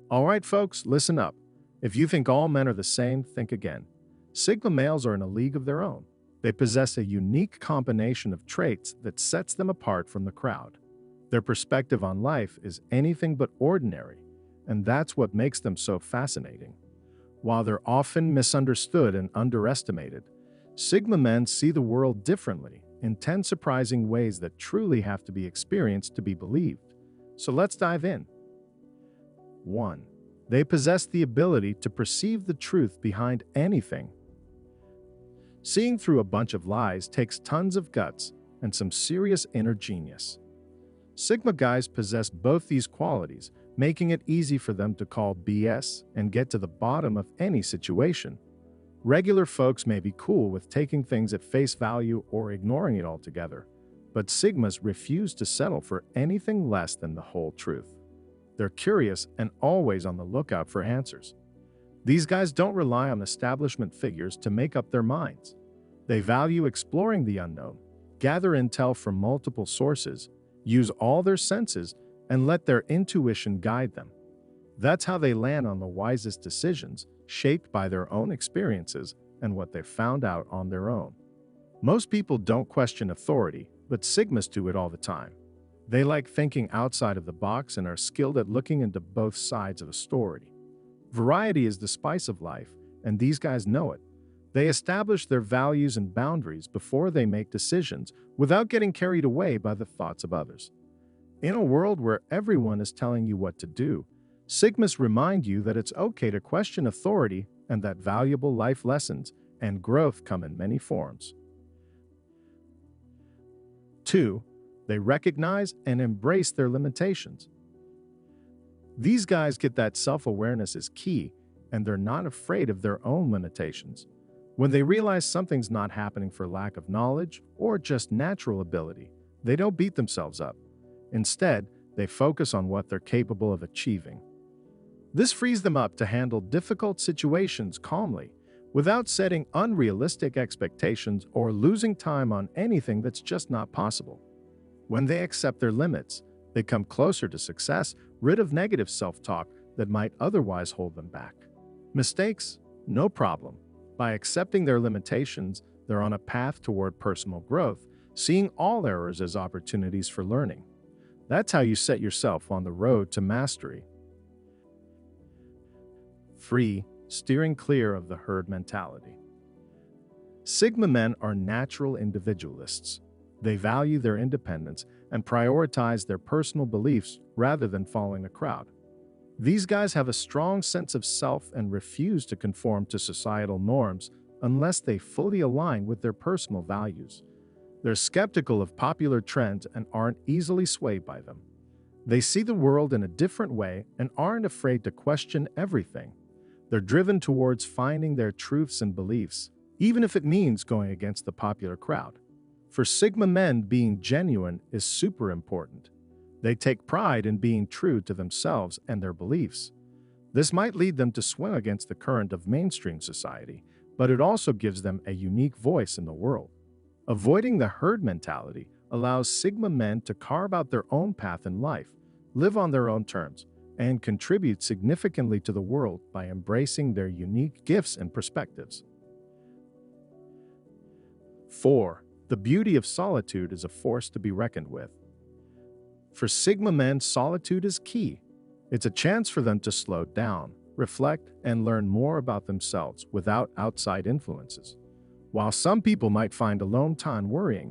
All right, folks, listen up. If you think all men are the same, think again. Sigma males are in a league of their own. They possess a unique combination of traits that sets them apart from the crowd. Their perspective on life is anything but ordinary, and that's what makes them so fascinating. While they're often misunderstood and underestimated, Sigma men see the world differently in 10 surprising ways that truly have to be experienced to be believed. So let's dive in. 1. They possess the ability to perceive the truth behind anything. Seeing through a bunch of lies takes tons of guts and some serious inner genius. Sigma guys possess both these qualities, making it easy for them to call BS and get to the bottom of any situation. Regular folks may be cool with taking things at face value or ignoring it altogether, but Sigmas refuse to settle for anything less than the whole truth. They're curious and always on the lookout for answers. These guys don't rely on establishment figures to make up their minds. They value exploring the unknown, gather intel from multiple sources, use all their senses, and let their intuition guide them. That's how they land on the wisest decisions, shaped by their own experiences and what they've found out on their own. Most people don't question authority, but Sigmas do it all the time. They like thinking outside of the box and are skilled at looking into both sides of a story. Variety is the spice of life, and these guys know it. They establish their values and boundaries before they make decisions without getting carried away by the thoughts of others. In a world where everyone is telling you what to do, Sigmas remind you that it's okay to question authority and that valuable life lessons and growth come in many forms. 2. They recognize and embrace their limitations. These guys get that self-awareness is key, and they're not afraid of their own limitations. When they realize something's not happening for lack of knowledge or just natural ability, they don't beat themselves up. Instead, they focus on what they're capable of achieving. This frees them up to handle difficult situations calmly, without setting unrealistic expectations or losing time on anything that's just not possible. When they accept their limits, they come closer to success, rid of negative self-talk that might otherwise hold them back. Mistakes? No problem. By accepting their limitations, they're on a path toward personal growth, seeing all errors as opportunities for learning. That's how you set yourself on the road to mastery. 3. Steering clear of the herd mentality. Sigma men are natural individualists. They value their independence and prioritize their personal beliefs rather than following the crowd. These guys have a strong sense of self and refuse to conform to societal norms unless they fully align with their personal values. They're skeptical of popular trends and aren't easily swayed by them. They see the world in a different way and aren't afraid to question everything. They're driven towards finding their truths and beliefs, even if it means going against the popular crowd. For Sigma men, being genuine is super important. They take pride in being true to themselves and their beliefs. This might lead them to swim against the current of mainstream society, but it also gives them a unique voice in the world. Avoiding the herd mentality allows Sigma men to carve out their own path in life, live on their own terms, and contribute significantly to the world by embracing their unique gifts and perspectives. 4. The beauty of solitude is a force to be reckoned with. For Sigma men, solitude is key. It's a chance for them to slow down, reflect, and learn more about themselves without outside influences. While some people might find alone time worrying,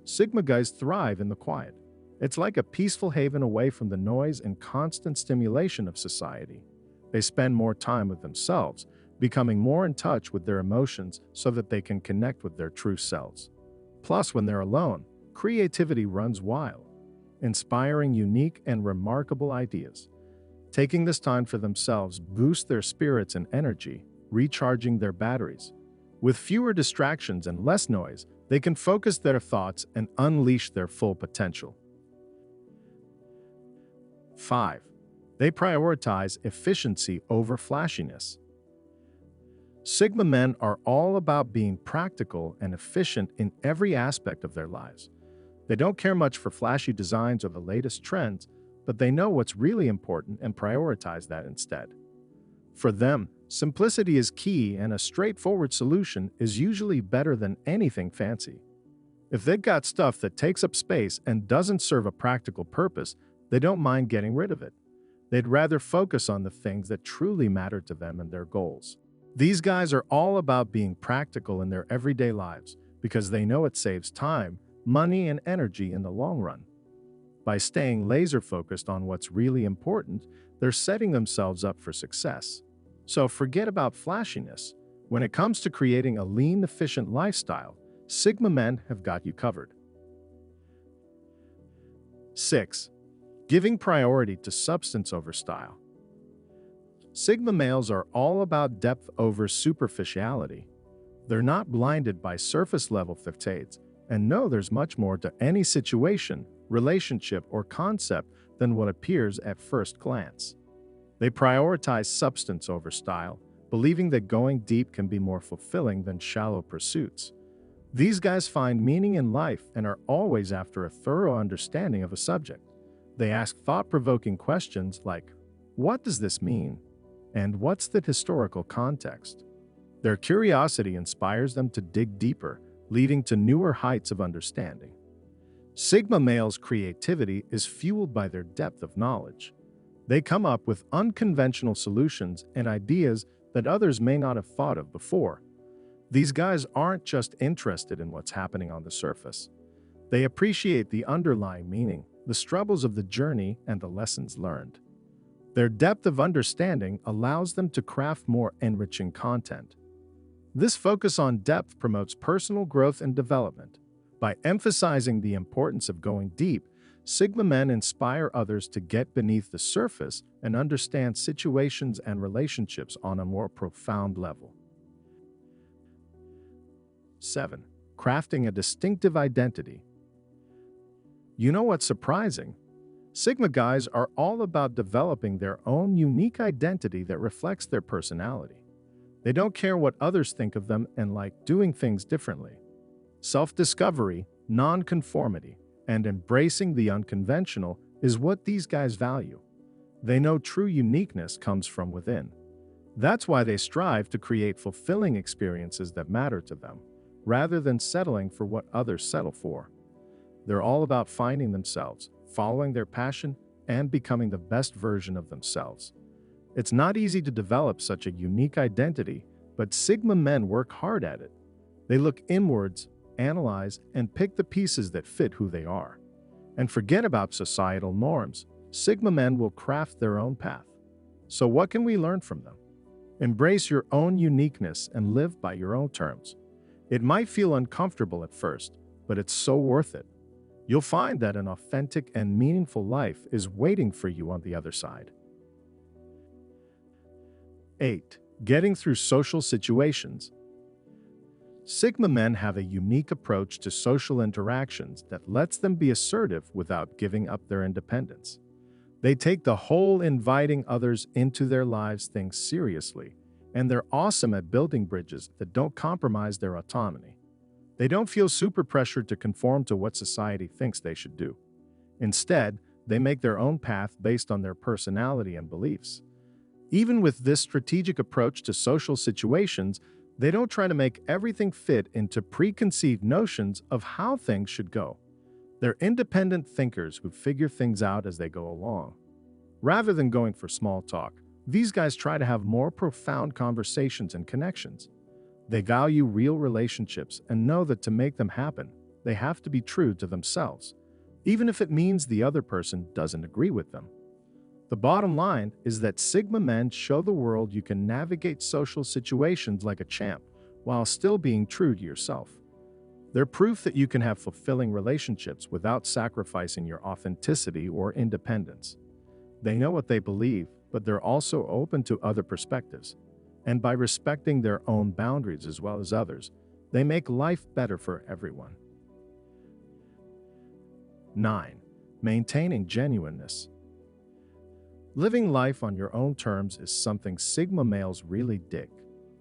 Sigma guys thrive in the quiet. It's like a peaceful haven away from the noise and constant stimulation of society. They spend more time with themselves, becoming more in touch with their emotions so that they can connect with their true selves. Plus, when they're alone, creativity runs wild, inspiring unique and remarkable ideas. Taking this time for themselves boosts their spirits and energy, recharging their batteries. With fewer distractions and less noise, they can focus their thoughts and unleash their full potential. 5. They prioritize efficiency over flashiness. Sigma men are all about being practical and efficient in every aspect of their lives. They don't care much for flashy designs or the latest trends, but they know what's really important and prioritize that instead. For them, simplicity is key, and a straightforward solution is usually better than anything fancy. If they've got stuff that takes up space and doesn't serve a practical purpose, they don't mind getting rid of it. They'd rather focus on the things that truly matter to them and their goals. These guys are all about being practical in their everyday lives because they know it saves time, money, and energy in the long run. By staying laser-focused on what's really important, they're setting themselves up for success. So forget about flashiness. When it comes to creating a lean, efficient lifestyle, Sigma men have got you covered. 6. Giving priority to substance over style. Sigma males are all about depth over superficiality. They're not blinded by surface-level facades and know there's much more to any situation, relationship, or concept than what appears at first glance. They prioritize substance over style, believing that going deep can be more fulfilling than shallow pursuits. These guys find meaning in life and are always after a thorough understanding of a subject. They ask thought-provoking questions like, "What does this mean?" and "What's the historical context?" Their curiosity inspires them to dig deeper, leading to newer heights of understanding. Sigma males' creativity is fueled by their depth of knowledge. They come up with unconventional solutions and ideas that others may not have thought of before. These guys aren't just interested in what's happening on the surface. They appreciate the underlying meaning, the struggles of the journey, and the lessons learned. Their depth of understanding allows them to craft more enriching content. This focus on depth promotes personal growth and development. By emphasizing the importance of going deep, Sigma men inspire others to get beneath the surface and understand situations and relationships on a more profound level. 7. Crafting a distinctive identity. You know what's surprising? Sigma guys are all about developing their own unique identity that reflects their personality. They don't care what others think of them and like doing things differently. Self-discovery, non-conformity, and embracing the unconventional is what these guys value. They know true uniqueness comes from within. That's why they strive to create fulfilling experiences that matter to them, rather than settling for what others settle for. They're all about finding themselves, following their passion, and becoming the best version of themselves. It's not easy to develop such a unique identity, but Sigma men work hard at it. They look inwards, analyze, and pick the pieces that fit who they are. And forget about societal norms. Sigma men will craft their own path. So what can we learn from them? Embrace your own uniqueness and live by your own terms. It might feel uncomfortable at first, but it's so worth it. You'll find that an authentic and meaningful life is waiting for you on the other side. 8. Getting through social situations. Sigma men have a unique approach to social interactions that lets them be assertive without giving up their independence. They take the whole inviting others into their lives thing seriously, and they're awesome at building bridges that don't compromise their autonomy. They don't feel super pressured to conform to what society thinks they should do. Instead, they make their own path based on their personality and beliefs. Even with this strategic approach to social situations, they don't try to make everything fit into preconceived notions of how things should go. They're independent thinkers who figure things out as they go along. Rather than going for small talk, these guys try to have more profound conversations and connections. They value real relationships and know that to make them happen, they have to be true to themselves, even if it means the other person doesn't agree with them. The bottom line is that Sigma men show the world you can navigate social situations like a champ while still being true to yourself. They're proof that you can have fulfilling relationships without sacrificing your authenticity or independence. They know what they believe, but they're also open to other perspectives. And by respecting their own boundaries as well as others, they make life better for everyone. 9. Maintaining genuineness. Living life on your own terms is something Sigma males really dig.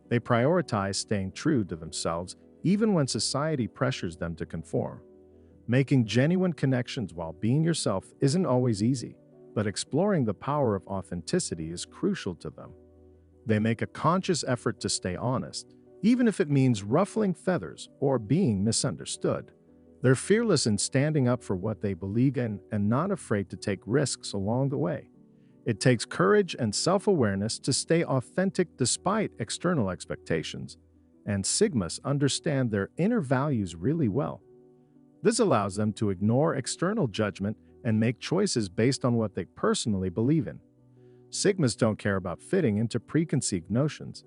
They prioritize staying true to themselves even when society pressures them to conform. Making genuine connections while being yourself isn't always easy, but exploring the power of authenticity is crucial to them. They make a conscious effort to stay honest, even if it means ruffling feathers or being misunderstood. They're fearless in standing up for what they believe in and not afraid to take risks along the way. It takes courage and self-awareness to stay authentic despite external expectations, and Sigmas understand their inner values really well. This allows them to ignore external judgment and make choices based on what they personally believe in. Sigmas don't care about fitting into preconceived notions.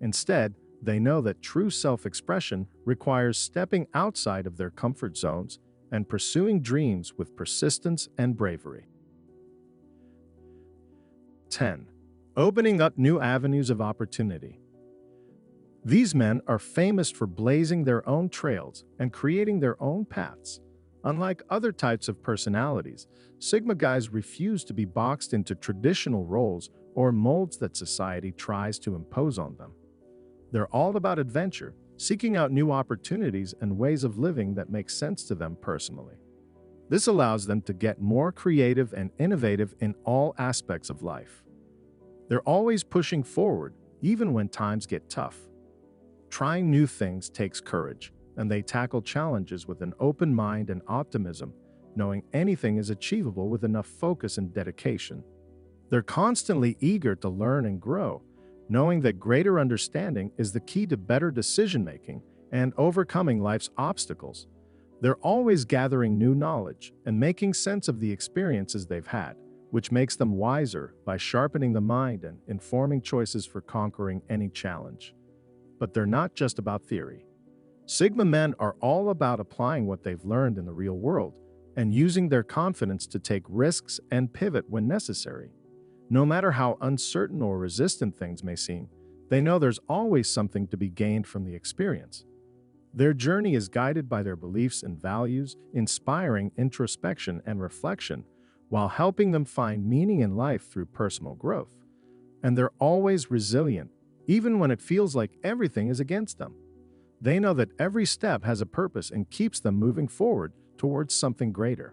Instead, they know that true self-expression requires stepping outside of their comfort zones and pursuing dreams with persistence and bravery. 10. Opening up new avenues of opportunity. These men are famous for blazing their own trails and creating their own paths. Unlike other types of personalities, Sigma guys refuse to be boxed into traditional roles or molds that society tries to impose on them. They're all about adventure, seeking out new opportunities and ways of living that make sense to them personally. This allows them to get more creative and innovative in all aspects of life. They're always pushing forward, even when times get tough. Trying new things takes courage, and they tackle challenges with an open mind and optimism, knowing anything is achievable with enough focus and dedication. They're constantly eager to learn and grow, knowing that greater understanding is the key to better decision-making and overcoming life's obstacles. They're always gathering new knowledge and making sense of the experiences they've had, which makes them wiser by sharpening the mind and informing choices for conquering any challenge. But they're not just about theory. Sigma men are all about applying what they've learned in the real world and using their confidence to take risks and pivot when necessary. No matter how uncertain or resistant things may seem, they know there's always something to be gained from the experience. Their journey is guided by their beliefs and values, inspiring introspection and reflection, while helping them find meaning in life through personal growth. And they're always resilient, even when it feels like everything is against them. They know that every step has a purpose and keeps them moving forward towards something greater.